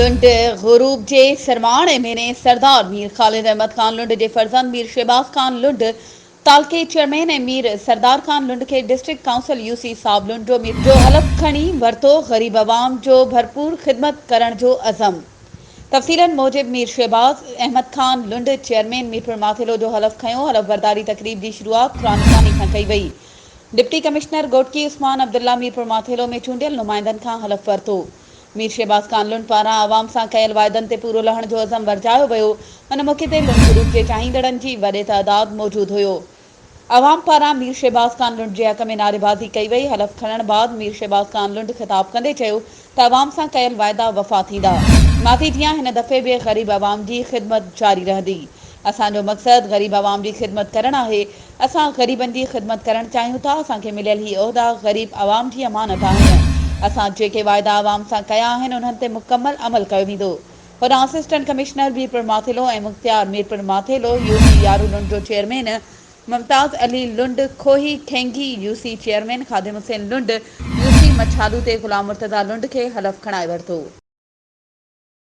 लुंड ग़ुरूब जे सरमाणे में सरदार मीर ख़ालिद अहमद ख़ान लुंड जे फर्ज़ंद मीर शहबाज़ ख़ान लुंड तालके चेयरमैन मीर सरदार ख़ान लुंड के डिस्ट्रिक्ट काउंसिल यूसी साहब लुंड जो हलफ खणी वरतो ग़रीब अवाम जो भरपूर ख़िदमत करण जो अज़म। तफ़सीलन मूजिब मीर शहबाज़ अहमद ख़ान लुंड चेयरमैन मीरपुर माथेलो जो हलफ खयो। हलफ बरदारी तकरीब की शुरुआत क़ुरान ख़वानी खां कई वई। डिप्टी कमिश्नर गोटकी उस्मान अब्दुल्ला मीरपुर माथेलो में चूंडियल नुमाइंदनि खां हलफ वरतो। मीर शहबाज़ ख़ान लुंड पारां आवाम सां कयल वाइदनि ते पूरो लहण जो अज़म वरजायो वियो। उन मौक़े ते लुंड ग्रुप जे चाहींदड़नि जी वॾे तइदाद मौजूद हुयो। आवाम पारां मीर शहबाज़ ख़ान लुंड जे हक़ में नारेबाज़ी कई वई। हलफ खणण बाद मीर शहबाज़ ख़ान लुंड ख़िताब कंदे चयो त आवाम सां कयल वाइदा वफ़ा थींदा। माथी जीअं हिन दफ़े बि ग़रीब आवाम जी ख़िदमत जारी रहंदी। असांजो मक़सद ग़रीब आवाम जी ख़िदमत करणु आहे। असां ग़रीबनि जी ख़िदमत करणु चाहियूं था। असांखे मिलियल ही उहिदा ग़रीब आवाम जी अमानत आहिनि। असां जेके वाइदा आवाम सां कया आहिनि उन्हनि ते मुकमल अमल कयो वेंदो। होॾां असिस्टेंट कमिश्नर मीरपुर माथेलो ऐं मुख़्तियार मीरपुर माथेलो यूसी यारू लुंड जो चेयरमैन मुमताज़ अली लुंड खोही ठेंगी यूसी चेयरमैन ख़ादिम हुसैन लुंड यूसी मछालू ते ग़ुलाम मुर्तज़ा लुंड खे हलफ खणाए वरितो।